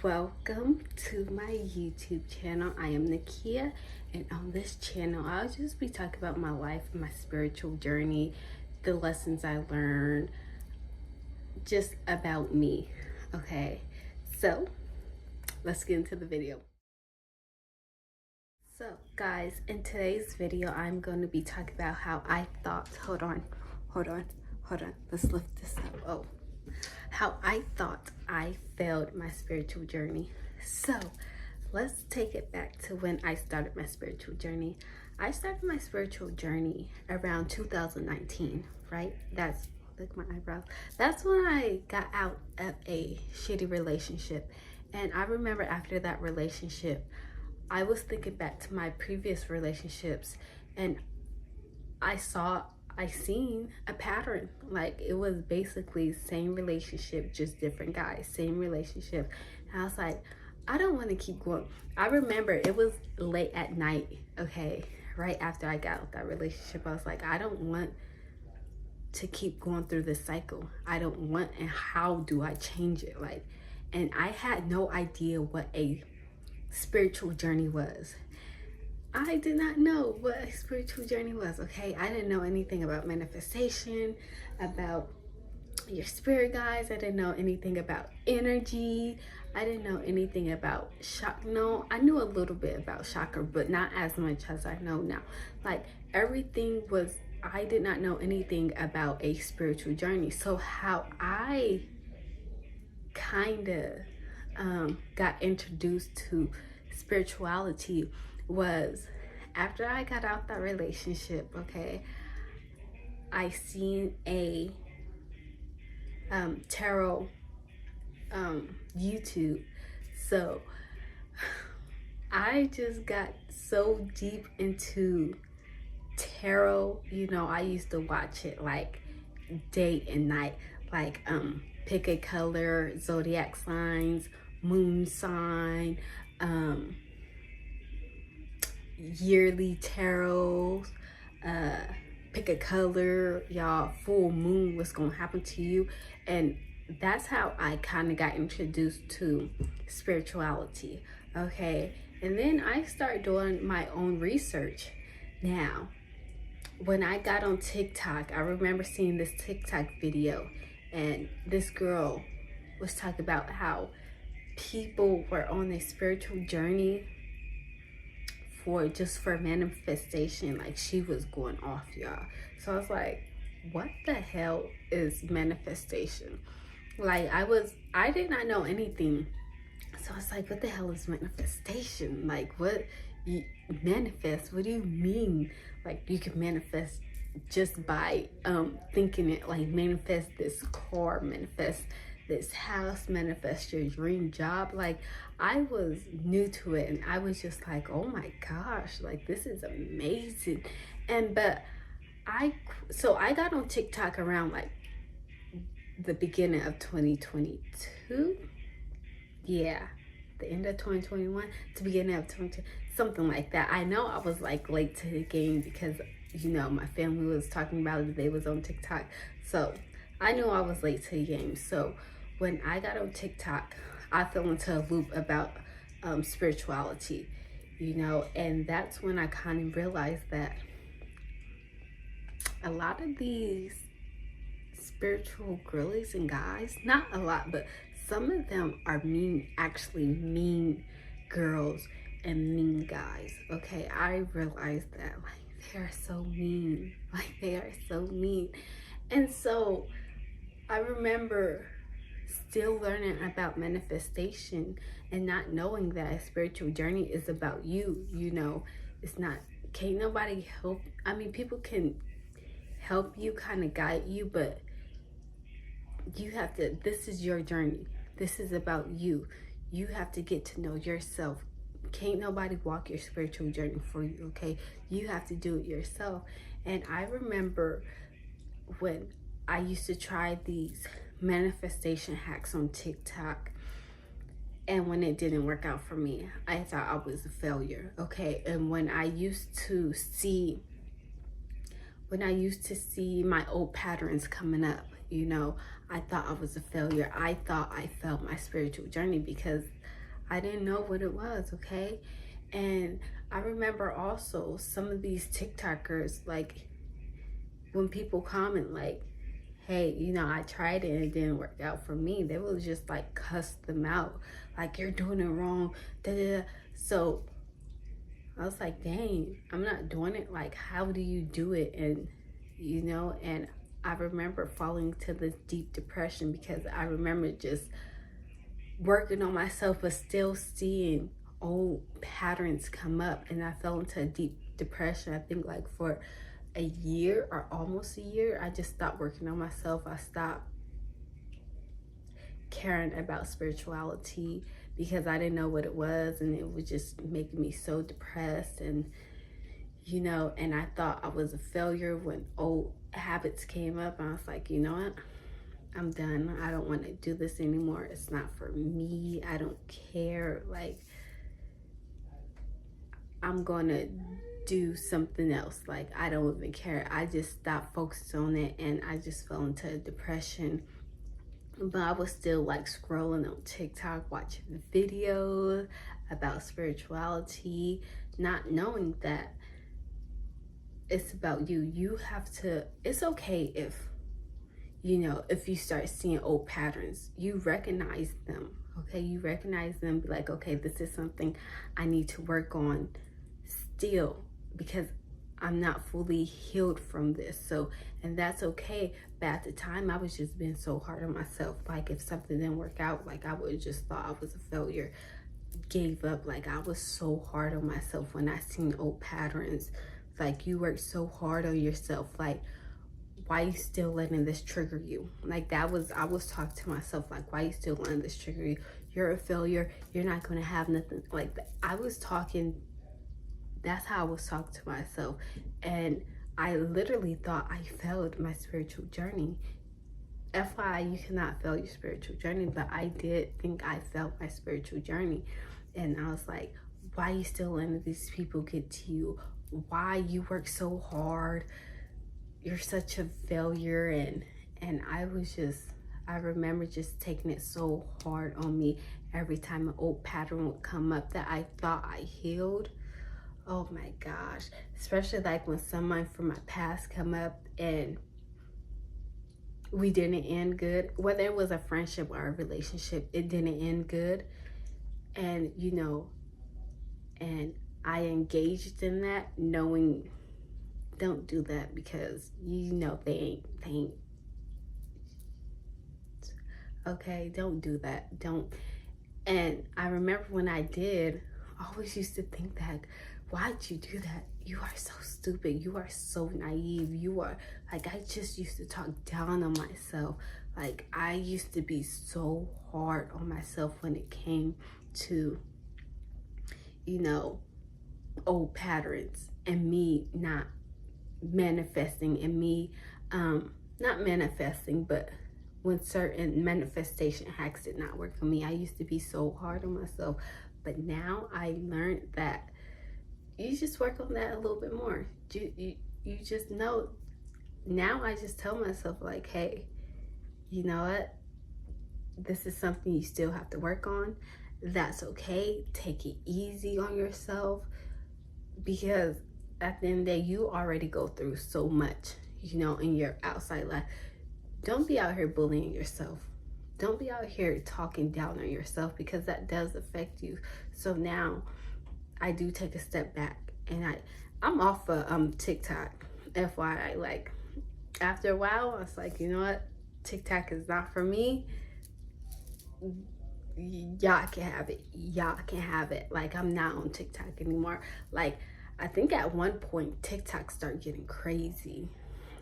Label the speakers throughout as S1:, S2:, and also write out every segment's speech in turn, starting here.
S1: Welcome to my YouTube channel. I am Nakia, and on this channel I'll just be talking about my life, my spiritual journey, the lessons I learned, just about me. Okay, so let's get into the video. So guys, in today's video I'm going to be talking about how I thought, hold on, let's lift this up. How I thought I failed my spiritual journey. So let's take it back to when I started my spiritual journey. I started my spiritual journey around 2019, right? That's, look at my eyebrows. That's when I got out of a shitty relationship. And I remember after that relationship, I was thinking back to my previous relationships, and I seen a pattern. Like, it was basically same relationship, just different guys, same relationship. And I was like, I don't want to keep going. I remember it was late at night, okay, right after I got out of that relationship. I was like, I don't want to keep going through this cycle. I don't want, and how do I change it? Like, and I had no idea what a spiritual journey was. I did not know what a spiritual journey was, okay? I didn't know anything about manifestation, about your spirit guides. I didn't know anything about energy. I didn't know anything about chakra. No, I knew a little bit about chakra, but not as much as I know now. Like, everything was, I did not know anything about a spiritual journey. So how I kind of got introduced to spirituality was after I got out that relationship, okay? I seen a tarot YouTube. So I just got so deep into tarot. You know, I used to watch it like day and night, like pick a color, zodiac signs, moon sign, yearly tarot, pick a color, y'all, full moon, what's gonna happen to you. And that's how I kind of got introduced to spirituality, okay? And then I started doing my own research. Now, when I got on TikTok, I remember seeing this TikTok video, and this girl was talking about how people were on a spiritual journey for manifestation. Like, she was going off, y'all. So I was like, what the hell is manifestation? Like, I did not know anything. So I was like, what the hell is manifestation? Like, what you manifest? What do you mean? Like, you can manifest just by thinking it. Like, manifest this car, manifest this house, manifest your dream job. Like, I was new to it, and I was just like, oh my gosh, like, this is amazing. And but I got on TikTok around like the beginning of 2022. Yeah, the end of 2021 to beginning of 2022, something like that. I know I was like late to the game because, you know, my family was talking about it, they was on TikTok. So I knew I was late to the game. So when I got on TikTok, I fell into a loop about spirituality, you know, and that's when I kind of realized that a lot of these spiritual girlies and guys, not a lot, but some of them are mean, actually mean girls and mean guys, okay? I realized that, like, they're so mean. Like, they are so mean. And so I remember still learning about manifestation and not knowing that a spiritual journey is about you, you know. It's not, can't nobody help. I mean, people can help you, kind of guide you, but you have to, this is your journey. This is about you. You have to get to know yourself. Can't nobody walk your spiritual journey for you, okay? You have to do it yourself. And I remember when I used to try these manifestation hacks on TikTok, and when it didn't work out for me, I thought I was a failure, okay? And when I used to see my old patterns coming up, You know, I thought I was a failure. I thought I failed my spiritual journey because I didn't know what it was, okay? And I remember also some of these TikTokers, like when people comment like, hey, you know, I tried it and it didn't work out for me, they will just like cuss them out. Like, you're doing it wrong. Da, da, da. So I was like, dang, I'm not doing it. Like, how do you do it? And, you know, and I remember falling to this deep depression because I remember just working on myself, but still seeing old patterns come up. And I fell into a deep depression, I think like for a year or almost a year. I just stopped working on myself. I stopped caring about spirituality because I didn't know what it was, and it was just making me so depressed. And you know, and I thought I was a failure when old habits came up. And I was like, you know what, I'm done. I don't want to do this anymore. It's not for me. I don't care. Like, I'm gonna do something else. Like, I don't even care. I just stopped focusing on it, and I just fell into a depression. But I was still like scrolling on TikTok, watching videos about spirituality, not knowing that it's about you. You have to, it's okay if, you know, if you start seeing old patterns, you recognize them, okay? You recognize them, be like, okay, this is something I need to work on still because I'm not fully healed from this. So, and that's okay. But at the time, I was just being so hard on myself. Like, if something didn't work out, like, I would just thought I was a failure, gave up. Like, I was so hard on myself when I seen old patterns. Like, you work so hard on yourself. Like, why you still letting this trigger you? Like, that was, I was talking to myself, like, why you still letting this trigger you? You're a failure. You're not going to have nothing. Like, I was talking, that's how I was talking to myself. And I literally thought I failed my spiritual journey. FYI, you cannot fail your spiritual journey, but I did think I failed my spiritual journey. And I was like, why you still letting these people get to you? Why you work so hard? You're such a failure. And I was just, I remember just taking it so hard on me every time an old pattern would come up that I thought I healed. Oh my gosh, especially like when someone from my past come up and we didn't end good, whether it was a friendship or a relationship, it didn't end good. And you know, and I engaged in that knowing, don't do that, because you know they ain't okay, don't do that, don't. And I remember when I did, I always used to think that, why'd you do that? You are so stupid. You are so naive. You are, like, I just used to talk down on myself. Like, I used to be so hard on myself when it came to, you know, old patterns and me not manifesting, and me not manifesting, but when certain manifestation hacks did not work for me, I used to be so hard on myself. But now I learned that you just work on that a little bit more. You just know. Now I just tell myself, like, hey, you know what? This is something you still have to work on. That's okay. Take it easy on yourself, because at the end of the day, you already go through so much, you know, in your outside life. Don't be out here bullying yourself. Don't be out here talking down on yourself, because that does affect you. So now I do take a step back, and I'm off of TikTok, FYI. Like, after a while, I was like, you know what? TikTok is not for me. Y'all can have it. Y'all can have it. Like, I'm not on TikTok anymore. Like, I think at one point TikTok started getting crazy.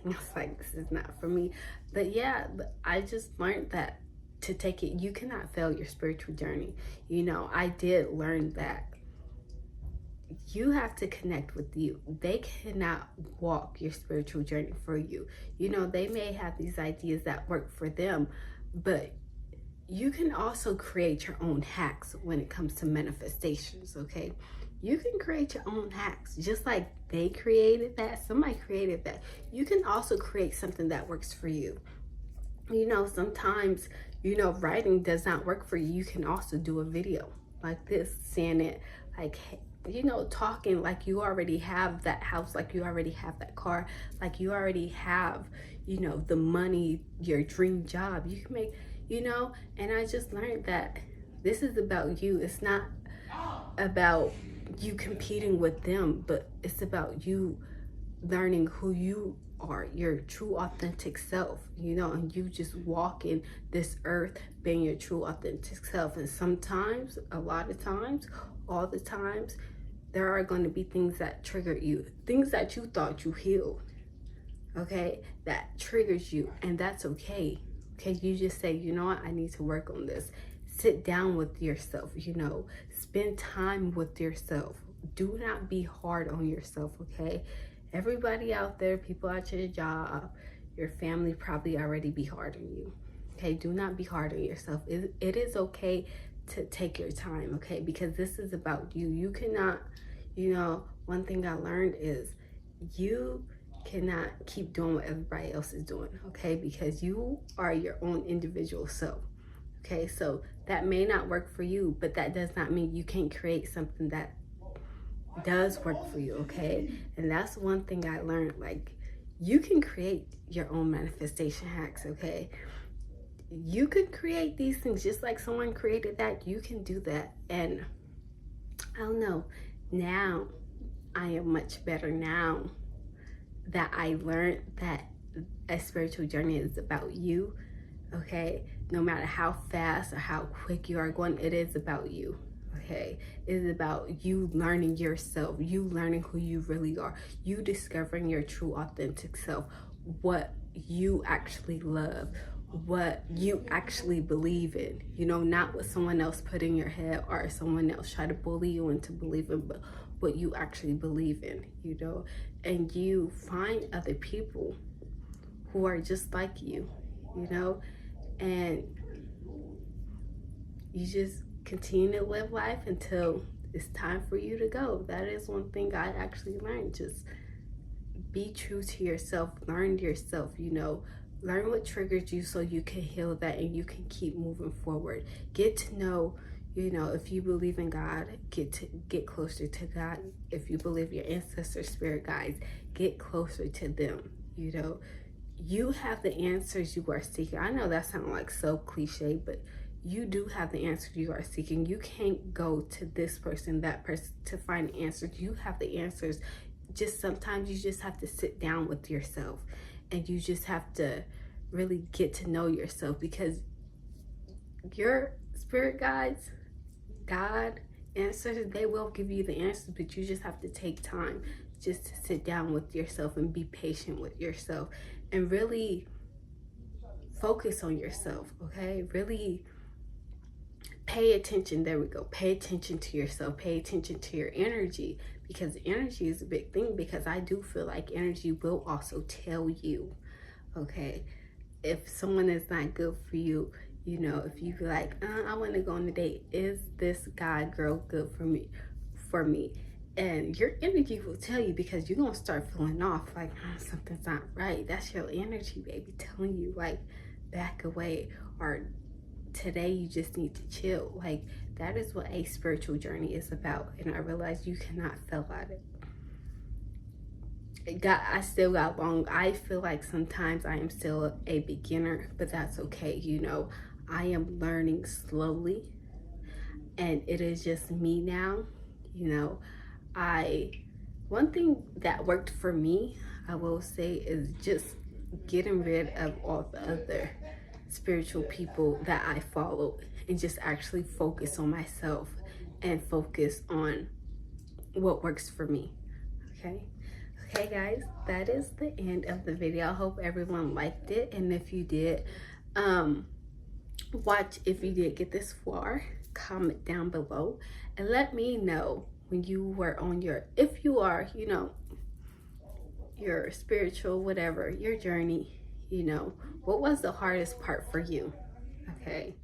S1: I was like, this is not for me. But yeah, I just learned that to take it, you cannot fail your spiritual journey. You know, I did learn that you have to connect with you. They cannot walk your spiritual journey for you. You know, they may have these ideas that work for them, but you can also create your own hacks when it comes to manifestations, okay? You can create your own hacks, just like they created that, somebody created that. You can also create something that works for you. You know, sometimes, you know, writing does not work for you. You can also do a video like this, saying it like, you know, talking like you already have that house, like you already have that car, like you already have, you know, the money, your dream job. You can make, you know, and I just learned that this is about you. It's not about you competing with them, but it's about you learning who you are, your true authentic self, you know, and you just walking this earth being your true authentic self. And sometimes, a lot of times, all the times, there are going to be things that trigger you, things that you thought you healed, okay, that triggers you, and that's okay. Okay, you just say, you know what, I need to work on this. Sit down with yourself, you know, spend time with yourself. Do not be hard on yourself, okay? Everybody out there, people at your job, your family probably already be hard on you. Okay, do not be hard on yourself. It is okay to take your time, okay? Because this is about you. You cannot, you know, one thing I learned is you cannot keep doing what everybody else is doing, okay? Because you are your own individual self, okay? So that may not work for you, but that does not mean you can't create something that does work for you, okay? And that's one thing I learned. Like, you can create your own manifestation hacks, okay? You could create these things just like someone created that. You can do that. And I don't know, now I am much better now that I learned that a spiritual journey is about you, okay? No matter how fast or how quick you are going, it is about you. Okay, it is about you learning yourself, you learning who you really are, you discovering your true authentic self, what you actually love, what you actually believe in, you know, not what someone else put in your head or someone else try to bully you into believing, but what you actually believe in, you know. And you find other people who are just like you know, and you just continue to live life until it's time for you to go. That is one thing I actually learned. Just be true to yourself, learn yourself, you know, learn what triggers you so you can heal that and you can keep moving forward. Get to know, you know, if you believe in God, get closer to God. If you believe your ancestor spirit guides, get closer to them, you know. You have the answers you are seeking. I know that sounds like so cliche, but you do have the answers you are seeking. You can't go to this person, that person to find answers. You have the answers. Just sometimes you just have to sit down with yourself and you just have to really get to know yourself, because your spirit guides, God, ancestors, they will give you the answers, but you just have to take time just to sit down with yourself and be patient with yourself and really focus on yourself, okay? Really pay attention. There we go. Pay attention to yourself. Pay attention to your energy, because energy is a big thing, because I do feel like energy will also tell you, okay, if someone is not good for you. You know, if you feel like, I want to go on a date, is this guy, girl good for me? And your energy will tell you, because you're going to start feeling off like, something's not right. That's your energy, baby, telling you like, back away, or today you just need to chill. Like, that is what a spiritual journey is about. And I realized you cannot fail at it. I still got long. I feel like sometimes I am still a beginner, but that's okay. You know, I am learning slowly, and it is just me now. You know, one thing that worked for me, I will say, is just getting rid of all the other spiritual people that I followed and just actually focus on myself and focus on what works for me. Okay guys, that is the end of the video. I hope everyone liked it, and if you did, if you did get this far, comment down below and let me know when you were on if you are, you know, your spiritual, whatever, your journey, you know, what was the hardest part for you? Okay.